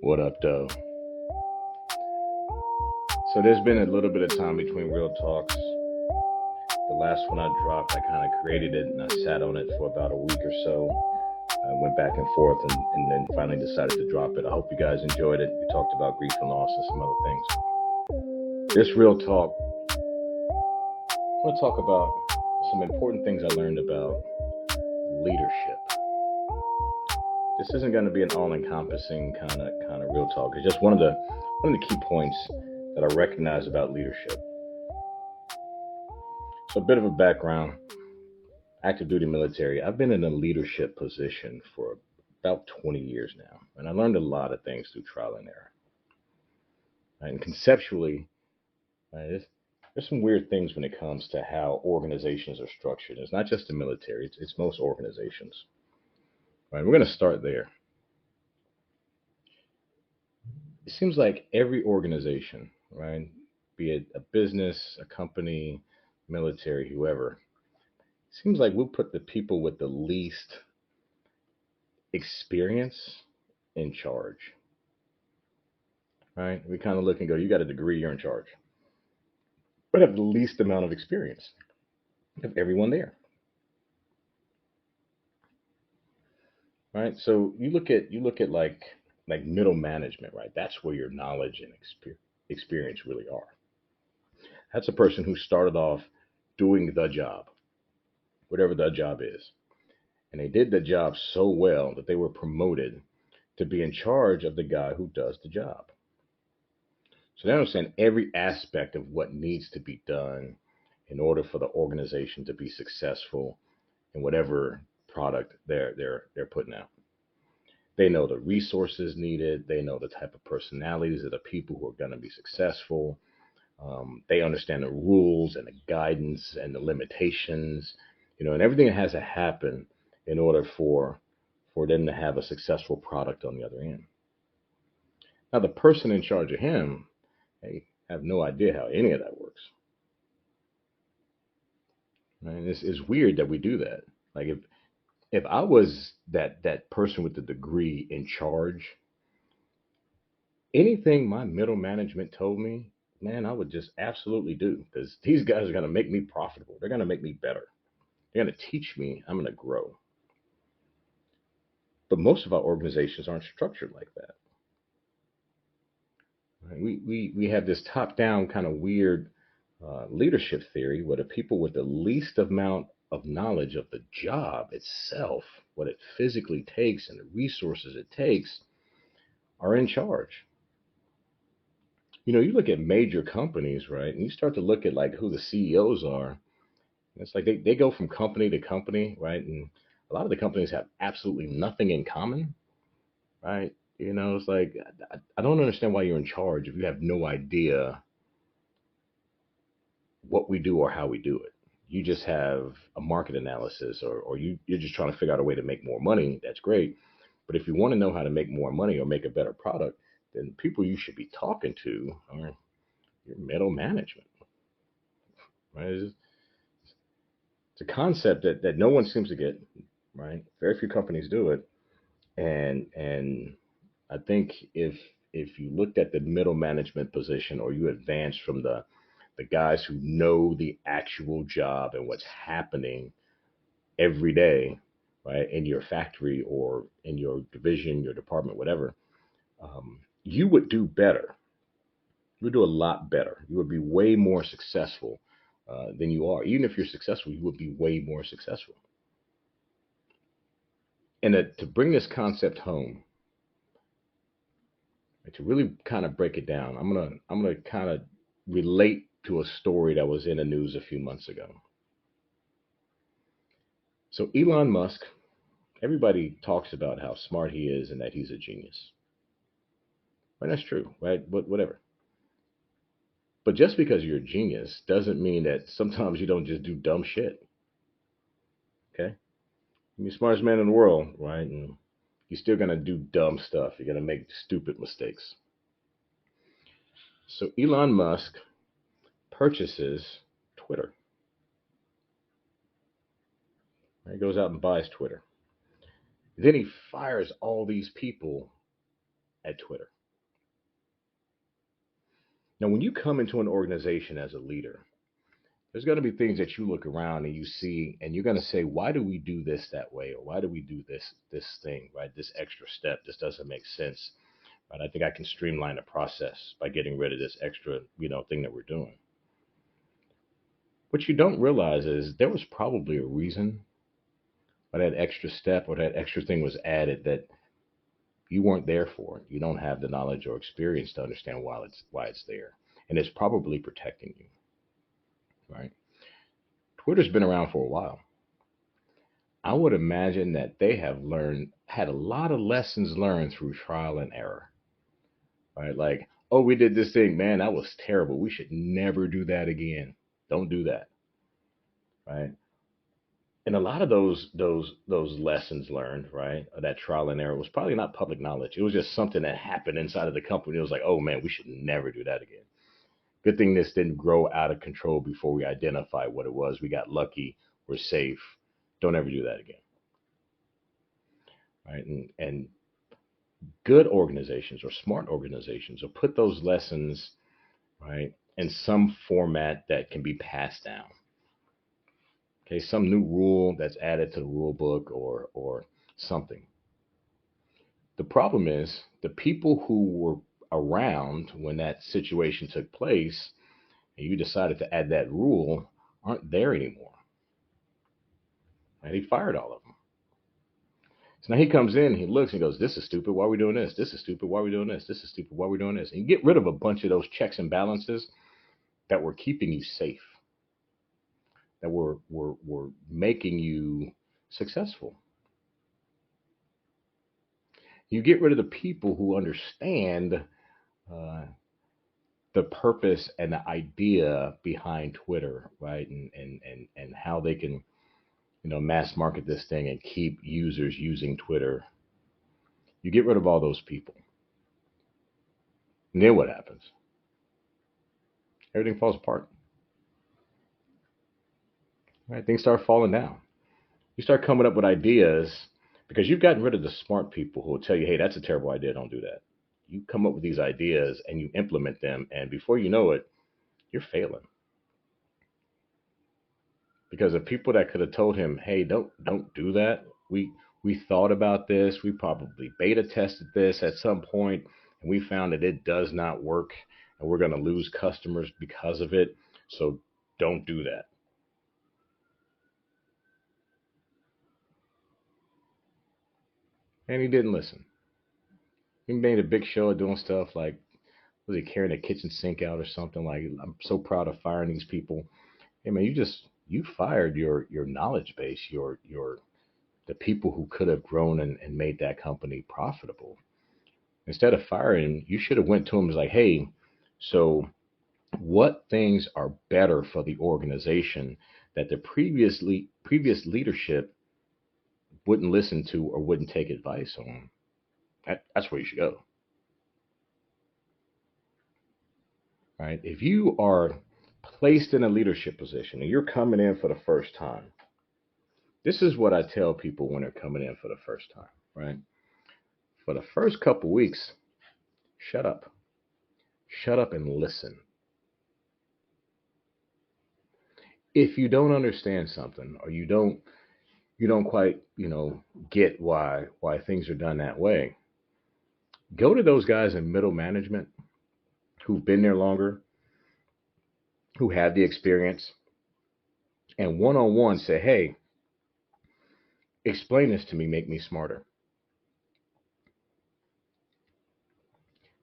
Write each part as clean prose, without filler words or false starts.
What up, though? So there's been a little bit of time between real talks. The last one I dropped, I kind of created it and I sat on it for about a week or so. I went back and forth and then finally decided to drop it. I hope you guys enjoyed it. We talked about grief and loss and some other things. This real talk, I want to talk about some important things I learned about leadership. This isn't going to be an all-encompassing kind of real talk. It's just one of the key points that I recognize about leadership. So a bit of a background: active duty military. I've been in a leadership position for about 20 years now, and I learned a lot of things through trial and error. And conceptually, there's some weird things when it comes to how organizations are structured. It's not just the military; it's most organizations. Right? We're going to start there. It seems like every organization, right, be it a business, a company, military, whoever, seems like we'll put the people with the least experience in charge, right? We kind of look and go, you got a degree, you're in charge, but have the least amount of experience of everyone there, right? So you look at like middle management, right? That's where your knowledge and experience really are. That's a person who started off doing the job, whatever the job is, and they did the job so well that they were promoted to be in charge of the guy who does the job. So they understand every aspect of what needs to be done in order for the organization to be successful in whatever product they're putting out. They know the resources needed. They know the type of personalities of the people who are going to be successful. They understand the rules and the guidance and the limitations, and everything that has to happen in order for them to have a successful product on the other end. Now, the person in charge of him, they have no idea how any of that works. And it's weird that we do that. Like if I was that person with the degree in charge, anything my middle management told me, man, I would just absolutely do because these guys are going to make me profitable. They're going to make me better. They're going to teach me. I'm going to grow. But most of our organizations aren't structured like that. Right? We have this top down kind of weird leadership theory where the people with the least amount of knowledge of the job itself, what it physically takes and the resources it takes, are in charge. You look at major companies, right, and you start to look at like who the CEOs are. It's like they go from company to company, right, and a lot of the companies have absolutely nothing in common, right. It's like I don't understand why you're in charge if you have no idea what we do or how we do it. You just have a market analysis, or you're just trying to figure out a way to make more money. That's great. But if you want to know how to make more money or make a better product, then people you should be talking to are your middle management, right? It's a concept that no one seems to get, right? Very few companies do it. And I think if you looked at the middle management position or you advance from the guys who know the actual job and what's happening every day, right, in your factory or in your division, your department, whatever, you would do better. You would do a lot better. You would be way more successful than you are. Even if you're successful, you would be way more successful. And to bring this concept home, to really kind of break it down, I'm gonna kind of relate to a story that was in the news a few months ago. So Elon Musk, everybody talks about how smart he is and that he's a genius. Right? That's true, right? But whatever. But just because you're a genius doesn't mean that sometimes you don't just do dumb shit. Okay? You're the smartest man in the world, right? And you're still gonna do dumb stuff. You're gonna make stupid mistakes. So Elon Musk purchases Twitter. He goes out and buys Twitter. Then he fires all these people at Twitter. Now, when you come into an organization as a leader, there's going to be things that you look around and you see, and you're going to say, why do we do this that way? Or why do we do this thing, right? This extra step, this doesn't make sense. Right? I think I can streamline the process by getting rid of this extra, thing that we're doing. What you don't realize is there was probably a reason why that extra step or that extra thing was added that you weren't there for. You don't have the knowledge or experience to understand why it's there, and it's probably protecting you, right? Twitter's been around for a while. I would imagine that they have had a lot of lessons learned through trial and error, right? Like, oh, we did this thing, man, that was terrible. We should never do that again. Don't do that, right? And a lot of those lessons learned, right, that trial and error was probably not public knowledge. It was just something that happened inside of the company. It was like, oh man, we should never do that again. Good thing this didn't grow out of control before we identified what it was. We got lucky. We're safe. Don't ever do that again, right? And good organizations or smart organizations will put those lessons, right, in some format that can be passed down. Okay, some new rule that's added to the rule book or something. The problem is the people who were around when that situation took place and you decided to add that rule aren't there anymore. And he fired all of them. So now he comes in, he looks and goes, this is stupid. Why are we doing this? This is stupid. Why are we doing this? This is stupid. Why are we doing this? And you get rid of a bunch of those checks and balances that were keeping you safe, that were making you successful. You get rid of the people who understand uh, the purpose and the idea behind Twitter, right? And how they can, mass market this thing and keep users using Twitter. You get rid of all those people. And then what happens? Everything falls apart. Right? Things start falling down. You start coming up with ideas because you've gotten rid of the smart people who will tell you, hey, that's a terrible idea, don't do that. You come up with these ideas and you implement them, and before you know it, you're failing. Because the people that could have told him, "Hey, don't do that. We thought about this. We probably beta tested this at some point, and we found that it does not work, and we're going to lose customers because of it. So don't do that." And he didn't listen. He made a big show of doing stuff like, was he carrying a kitchen sink out or something? Like, I'm so proud of firing these people. Hey man, you fired your knowledge base, your the people who could have grown and made that company profitable. Instead of firing him, you should have went to him and was like, hey, so what things are better for the organization that the previous leadership wouldn't listen to or wouldn't take advice on? That's where you should go. Right? If you are placed in a leadership position and you're coming in for the first time, this is what I tell people when they're coming in for the first time, right? For the first couple weeks, shut up. Shut up and listen. If you don't understand something or you don't quite, get why things are done that way, go to those guys in middle management who've been there longer, who have the experience, and one on one say, "Hey, explain this to me, make me smarter."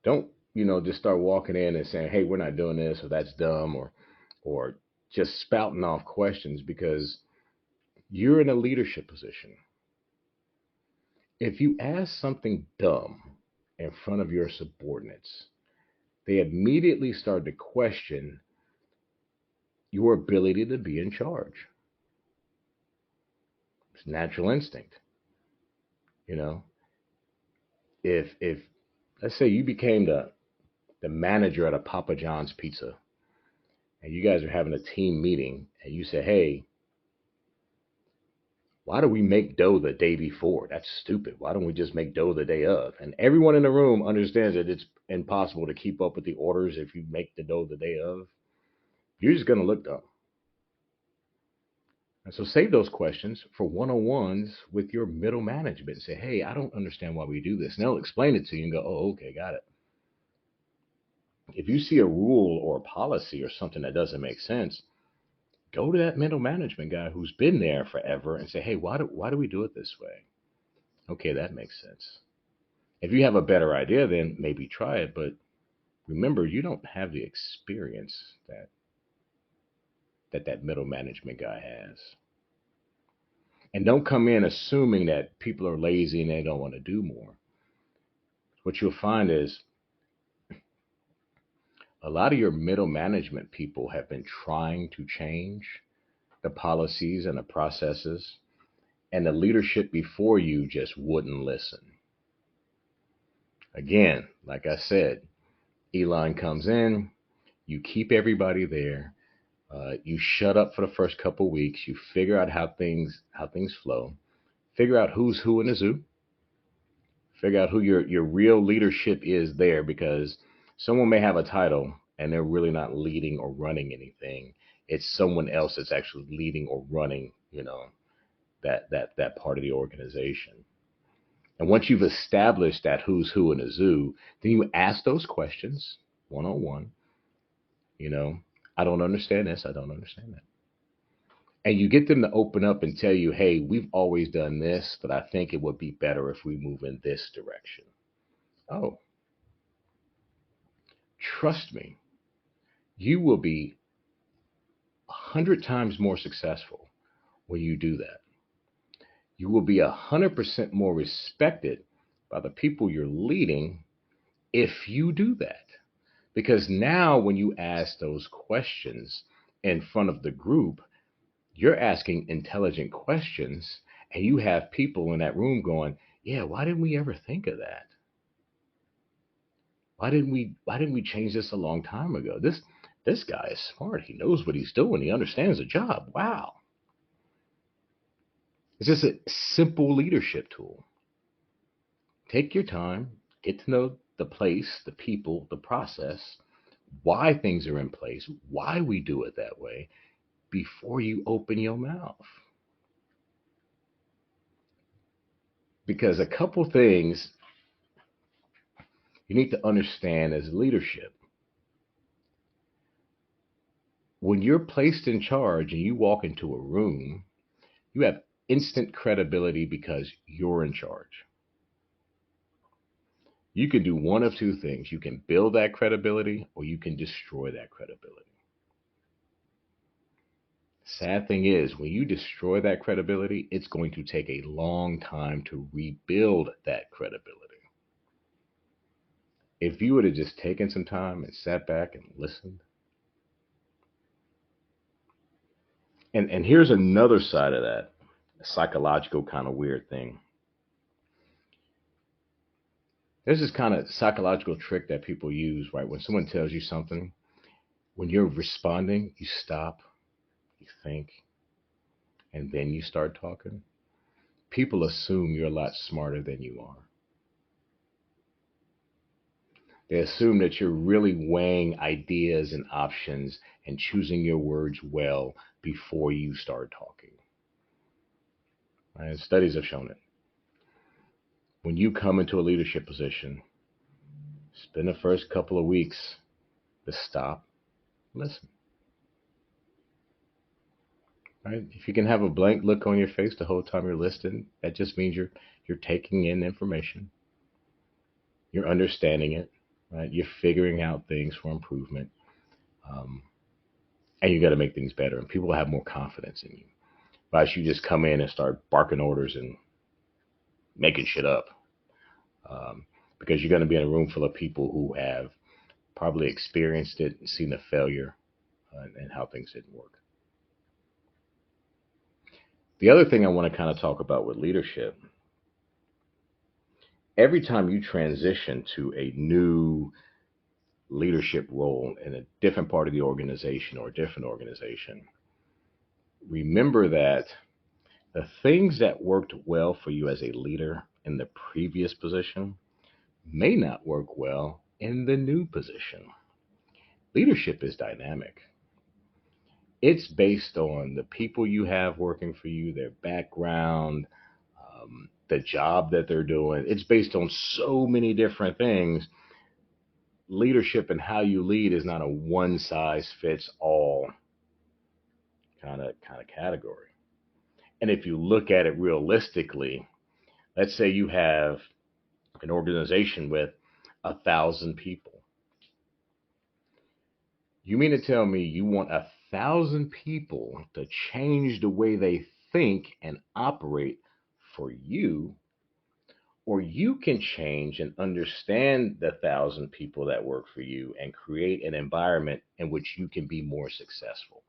Don't, just start walking in and saying, "Hey, we're not doing this," or "That's dumb," or just spouting off questions because you're in a leadership position. If you ask something dumb in front of your subordinates, they immediately start to question your ability to be in charge. It's natural instinct. You know, if let's say you became the manager at a Papa John's pizza and you guys are having a team meeting and you say, "Hey, Why do we make dough the day before? That's stupid. Why don't we just make dough the day of? And everyone in the room understands that it's impossible to keep up with the orders if you make the dough the day of. You're just going to look dumb. And so save those questions for one-on-ones with your middle management. Say, hey, I don't understand why we do this. And they'll explain it to you and go, oh, okay, got it. If you see a rule or a policy or something that doesn't make sense, go to that middle management guy who's been there forever and say, hey, why do we do it this way? Okay, that makes sense. If you have a better idea, then maybe try it. But remember, you don't have the experience that middle management guy has. And don't come in assuming that people are lazy and they don't want to do more. What you'll find is a lot of your middle management people have been trying to change the policies and the processes, and the leadership before you just wouldn't listen. Again, like I said, Elon comes in, you keep everybody there, you shut up for the first couple of weeks, you figure out how things flow, figure out who's who in the zoo, figure out who your real leadership is there, because someone may have a title and they're really not leading or running anything. It's someone else that's actually leading or running, that part of the organization. And once you've established that who's who in the zoo, then you ask those questions one on one. You know, I don't understand this. I don't understand that. And you get them to open up and tell you, hey, we've always done this, but I think it would be better if we move in this direction. Oh, trust me, you will be 100 times more successful when you do that. You will be 100% more respected by the people you're leading if you do that. Because now, when you ask those questions in front of the group, you're asking intelligent questions, and you have people in that room going, "Yeah, why didn't we ever think of that? Why didn't we change this a long time ago? This guy is smart. He knows what he's doing. He understands the job. Wow." It's just a simple leadership tool. Take your time, get to know the place, the people, the process, why things are in place, why we do it that way before you open your mouth. Because a couple things you need to understand as leadership. When you're placed in charge and you walk into a room, you have instant credibility because you're in charge. You can do one of two things. You can build that credibility or you can destroy that credibility. Sad thing is, when you destroy that credibility, it's going to take a long time to rebuild that credibility. If you would have just taken some time and sat back and listened, and here's another side of that psychological kind of weird thing. There's this kind of psychological trick that people use, right? When someone tells you something, when you're responding, you stop, you think, and then you start talking. People assume you're a lot smarter than you are. They assume that you're really weighing ideas and options and choosing your words well before you start talking. And studies have shown it. When you come into a leadership position, spend the first couple of weeks to stop, listen. Right? If you can have a blank look on your face the whole time you're listening, that just means you're taking in information, you're understanding it, right? You're figuring out things for improvement, um, and you got to make things better. And people have more confidence in you. But you just come in and start barking orders and making shit up, um, because you're going to be in a room full of people who have probably experienced it and seen the failure, and how things didn't work. The other thing I want to kind of talk about with leadership, every time you transition to a new leadership role in a different part of the organization or a different organization, remember that The things that worked well for you as a leader in the previous position may not work well in the new position. Leadership is dynamic. It's based on the people you have working for you, their background, the job that they're doing. It's based on so many different things. Leadership and how you lead is not a one size fits all kind of category. And if you look at it realistically, let's say you have an organization with 1,000 people. You mean to tell me you want 1,000 people to change the way they think and operate for you, or you can change and understand the 1,000 people that work for you and create an environment in which you can be more successful?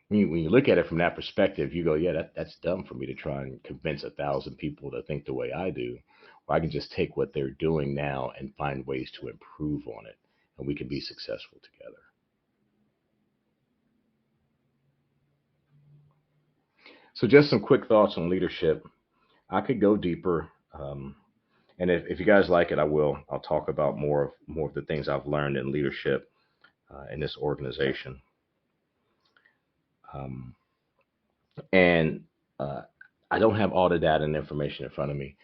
When you look at it from that perspective, you go, yeah, that's dumb for me to try and convince 1,000 people to think the way I do. Or I can just take what they're doing now and find ways to improve on it, and we can be successful together. So, just some quick thoughts on leadership. I could go deeper, and if you guys like it, I will. I'll talk about more of the things I've learned in leadership in this organization. Um, and I don't have all the data and information in front of me.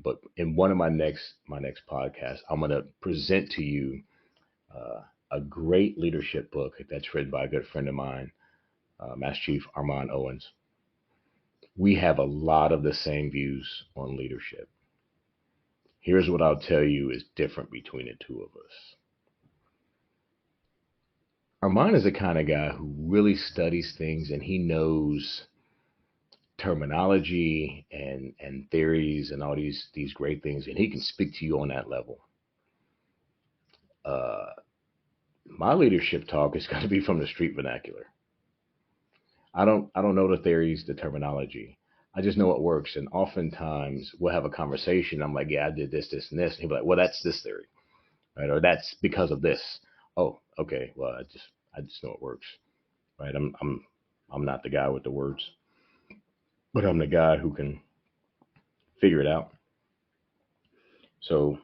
But in one of my next podcasts, I'm going to present to you uh, a great leadership book that's written by a good friend of mine, Master Chief Armand Owens. We have a lot of the same views on leadership. Here's what I'll tell you is different between the two of us. Armand is the kind of guy who really studies things, and he knows terminology and theories and all these great things, and he can speak to you on that level. Uh, my leadership talk is going to be from the street vernacular. I don't know the theories, the terminology. I just know it works. And oftentimes we'll have a conversation. I'm like, yeah, I did this, this, and this. And he'll be like, well, that's this theory, right? Or that's because of this. Oh, okay. Well, I just know it works, right? I'm not the guy with the words, but I'm the guy who can figure it out. So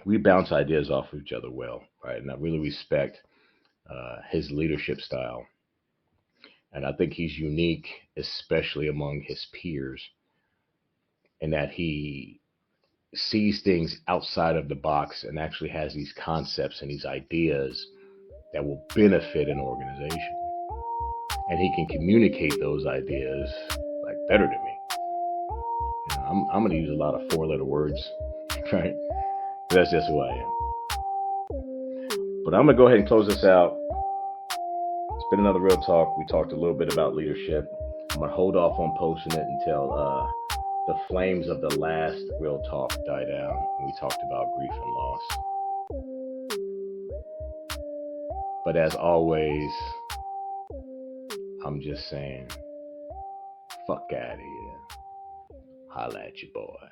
we bounce ideas off of each other well, right? And I really respect his leadership style. And I think he's unique, especially among his peers, in that he sees things outside of the box and actually has these concepts and these ideas that will benefit an organization. And he can communicate those ideas like better than me. I'm going to use a lot of four-letter words, right? That's just who I am. But I'm going to go ahead and close this out. It's been another real talk. We talked a little bit about leadership. I'm going to hold off on posting it until the flames of the last real talk die down. We talked about grief and loss. But as always, I'm just saying, fuck out of here. Holla at your boy.